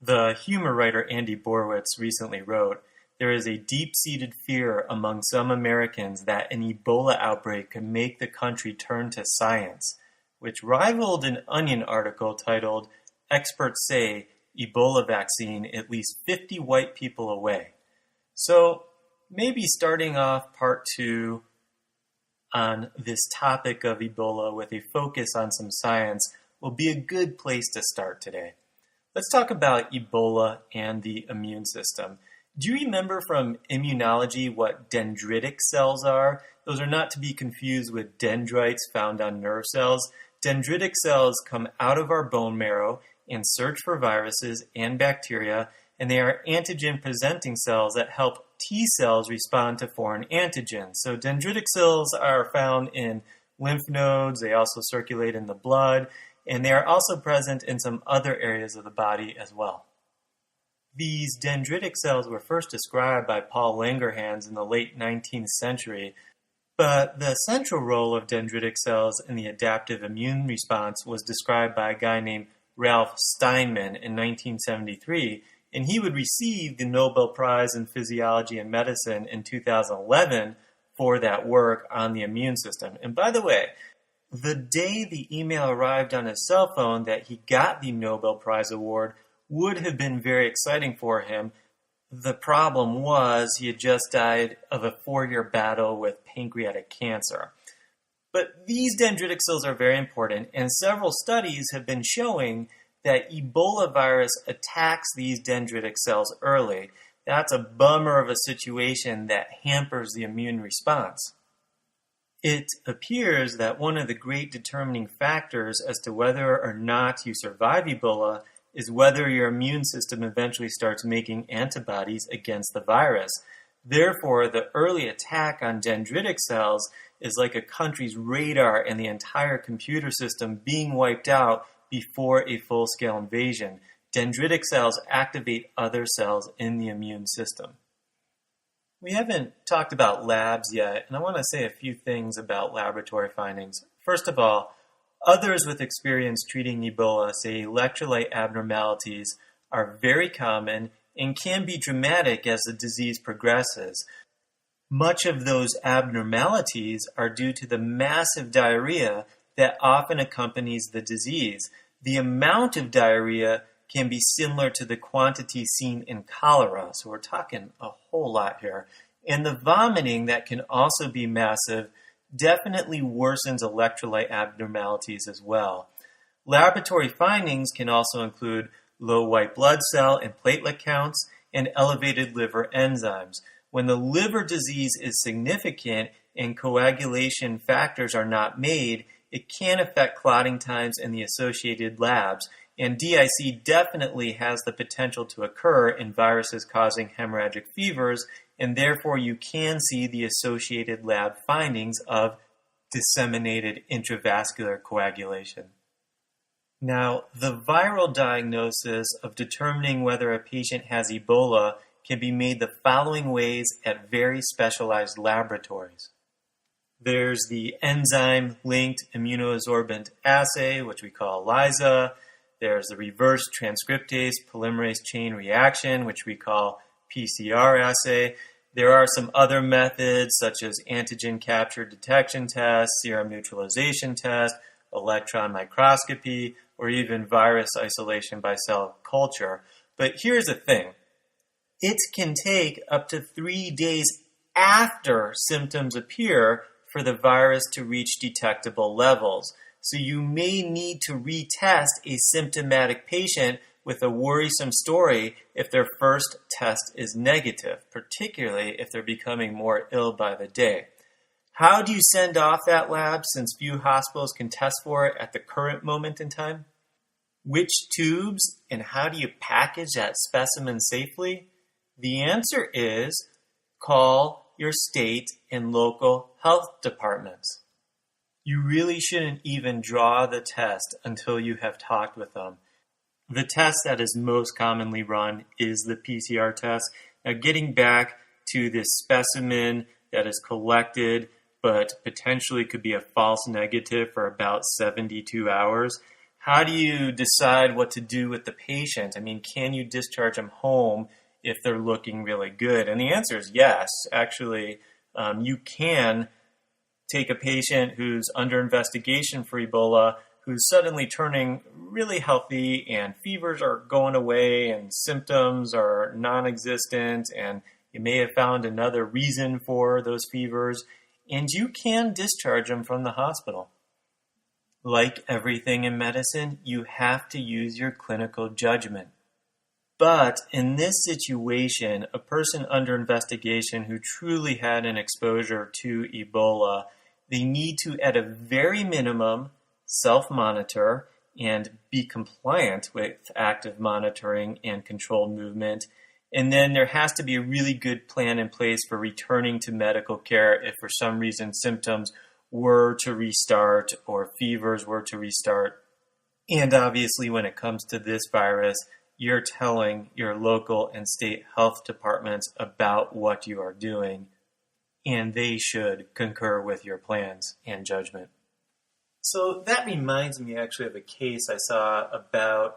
The humor writer Andy Borowitz recently wrote, "There is a deep-seated fear among some Americans that an Ebola outbreak could make the country turn to science," which rivaled an Onion article titled, "Experts Say Ebola Vaccine At Least 50 White People Away." So maybe starting off part two on this topic of Ebola with a focus on some science will be a good place to start today. Let's talk about Ebola and the immune system. Do you remember from immunology what dendritic cells are? Those are not to be confused with dendrites found on nerve cells. Dendritic cells come out of our bone marrow and search for viruses and bacteria, and they are antigen-presenting cells that help T cells respond to foreign antigens. So dendritic cells are found in lymph nodes, they also circulate in the blood, and they are also present in some other areas of the body as well. These dendritic cells were first described by Paul Langerhans in the late 19th century, but the central role of dendritic cells in the adaptive immune response was described by a guy named Ralph Steinman in 1973, and he would receive the Nobel Prize in Physiology and Medicine in 2011 for that work on the immune system. And by the way, the day the email arrived on his cell phone that he got the Nobel Prize award would have been very exciting for him. The problem was he had just died of a 4-year battle with pancreatic cancer. But these dendritic cells are very important, and several studies have been showing that Ebola virus attacks these dendritic cells early. That's a bummer of a situation that hampers the immune response. It appears that one of the great determining factors as to whether or not you survive Ebola is whether your immune system eventually starts making antibodies against the virus. Therefore, the early attack on dendritic cells is like a country's radar and the entire computer system being wiped out before a full-scale invasion. Dendritic cells activate other cells in the immune system. We haven't talked about labs yet, and I want to say a few things about laboratory findings. First of all, others with experience treating Ebola say electrolyte abnormalities are very common and can be dramatic as the disease progresses. Much of those abnormalities are due to the massive diarrhea that often accompanies the disease. The amount of diarrhea can be similar to the quantity seen in cholera, so we're talking a whole lot here. And the vomiting that can also be massive definitely worsens electrolyte abnormalities as well. Laboratory findings can also include low white blood cell and platelet counts and elevated liver enzymes. When the liver disease is significant and coagulation factors are not made, it can affect clotting times in the associated labs, and DIC definitely has the potential to occur in viruses causing hemorrhagic fevers, and therefore you can see the associated lab findings of disseminated intravascular coagulation. Now, the viral diagnosis of determining whether a patient has Ebola can be made the following ways at very specialized laboratories. There's the enzyme-linked immunosorbent assay, which we call ELISA. There's the reverse transcriptase polymerase chain reaction, which we call PCR assay. There are some other methods, such as antigen capture detection test, serum neutralization test, electron microscopy, or even virus isolation by cell culture. But here's the thing. It can take up to 3 days after symptoms appear for the virus to reach detectable levels. So you may need to retest a symptomatic patient with a worrisome story if their first test is negative, particularly if they're becoming more ill by the day. How do you send off that lab since few hospitals can test for it at the current moment in time? Which tubes and how do you package that specimen safely? The answer is call your state and local health departments. You really shouldn't even draw the test until you have talked with them. The test that is most commonly run is the PCR test. Now, getting back to this specimen that is collected but potentially could be a false negative for about 72 hours, how do you decide what to do with the patient? I mean, can you discharge them home if they're looking really good? And the answer is yes. Actually, you can take a patient who's under investigation for Ebola, who's suddenly turning really healthy and fevers are going away and symptoms are non-existent, and you may have found another reason for those fevers, and you can discharge them from the hospital. Like everything in medicine, you have to use your clinical judgment. But in this situation, a person under investigation who truly had an exposure to Ebola, they need to, at a very minimum, self-monitor and be compliant with active monitoring and controlled movement. And then there has to be a really good plan in place for returning to medical care if for some reason symptoms were to restart or fevers were to restart. And obviously when it comes to this virus, you're telling your local and state health departments about what you are doing, and they should concur with your plans and judgment. So that reminds me actually of a case I saw about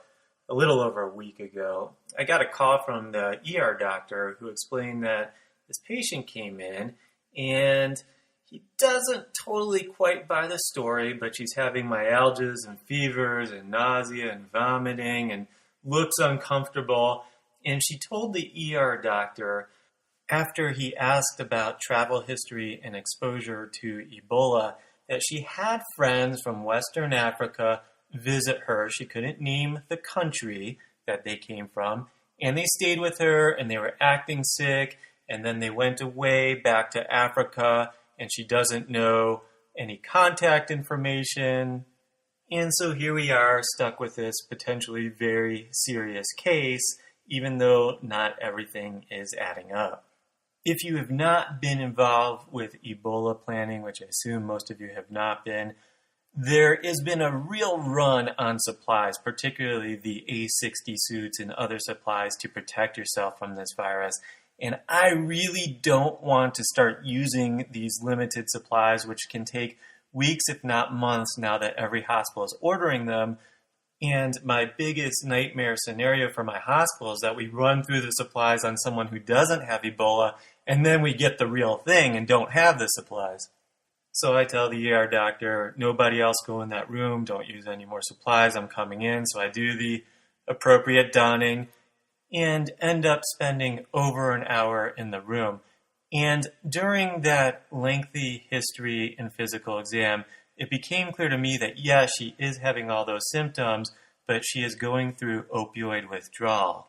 a little over a week ago. I got a call from the ER doctor who explained that this patient came in and he doesn't totally quite buy the story, but she's having myalgias and fevers and nausea and vomiting and looks uncomfortable. And she told the ER doctor, after he asked about travel history and exposure to Ebola, that she had friends from Western Africa visit her. She couldn't name the country that they came from. And they stayed with her and they were acting sick. And then they went away back to Africa and she doesn't know any contact information. And so here we are stuck with this potentially very serious case, even though not everything is adding up. If you have not been involved with Ebola planning, which I assume most of you have not been, there has been a real run on supplies, particularly the A60 suits and other supplies to protect yourself from this virus. And I really don't want to start using these limited supplies, which can take weeks, if not months, now that every hospital is ordering them. And my biggest nightmare scenario for my hospital is that we run through the supplies on someone who doesn't have Ebola, and then we get the real thing and don't have the supplies. So I tell the ER doctor, nobody else go in that room, don't use any more supplies, I'm coming in. So I do the appropriate donning and end up spending over an hour in the room. And during that lengthy history and physical exam, it became clear to me that, yeah, she is having all those symptoms, but she is going through opioid withdrawal.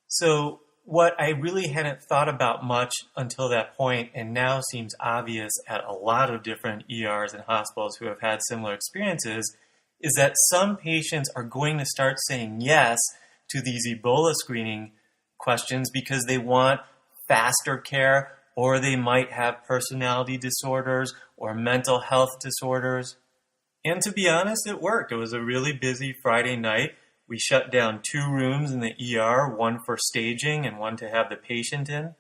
So what I really hadn't thought about much until that point, and now seems obvious at a lot of different ERs and hospitals who have had similar experiences, is that some patients are going to start saying yes to these Ebola screening questions because they want faster care, or they might have personality disorders or mental health disorders. And to be honest, it worked. It was a really busy Friday night. We shut down 2 rooms in the ER, one for staging and one to have the patient in.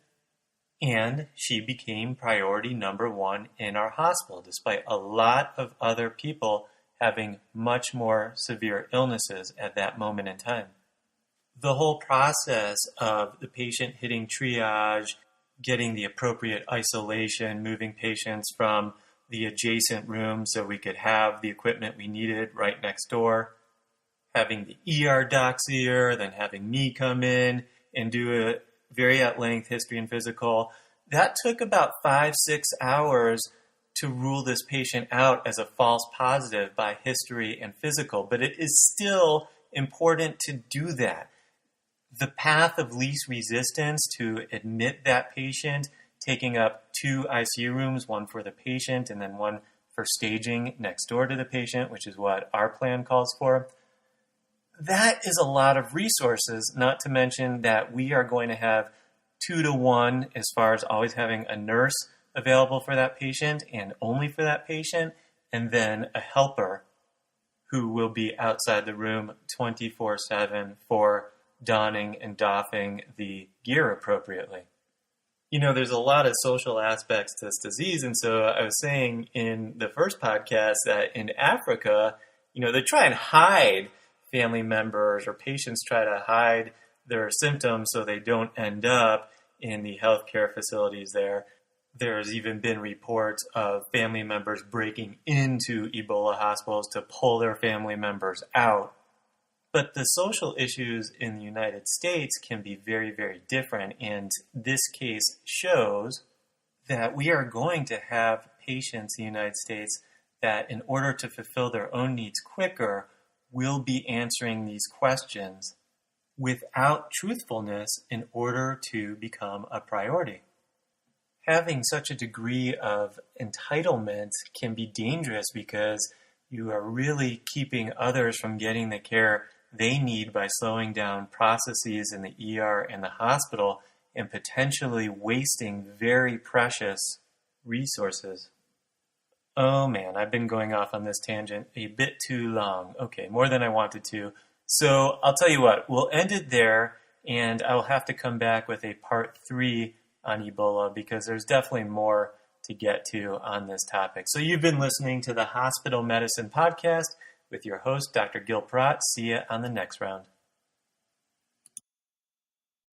And she became priority number 1 in our hospital, despite a lot of other people having much more severe illnesses at that moment in time. The whole process of the patient hitting triage, getting the appropriate isolation, moving patients from the adjacent room so we could have the equipment we needed right next door, having the ER docs here, then having me come in and do a very at-length history and physical. That took about 5-6 hours to rule this patient out as a false positive by history and physical, but it is still important to do that. The path of least resistance to admit that patient, taking up 2 ICU rooms, one for the patient and then one for staging next door to the patient, which is what our plan calls for. That is a lot of resources, not to mention that we are going to have 2-to-1 as far as always having a nurse available for that patient and only for that patient, and then a helper who will be outside the room 24/7 for donning and doffing the gear appropriately. You know, there's a lot of social aspects to this disease, and so I was saying in the first podcast that in Africa, They try and hide family members, or patients try to hide their symptoms so they don't end up in the healthcare facilities there. There's even been reports of family members breaking into Ebola hospitals to pull their family members out. But the social issues in the United States can be very, very different, and this case shows that we are going to have patients in the United States that, in order to fulfill their own needs quicker, will be answering these questions without truthfulness in order to become a priority. Having such a degree of entitlement can be dangerous because you are really keeping others from getting the care they need by slowing down processes in the ER and the hospital and potentially wasting very precious resources. Oh man, I've been going off on this tangent a bit too long. Okay, more than I wanted to. So I'll tell you what, we'll end it there, and I'll have to come back with a part 3 on Ebola because there's definitely more to get to on this topic. So you've been listening to the Hospital Medicine Podcast with your host, Dr. Gil Pratt. See you on the next round.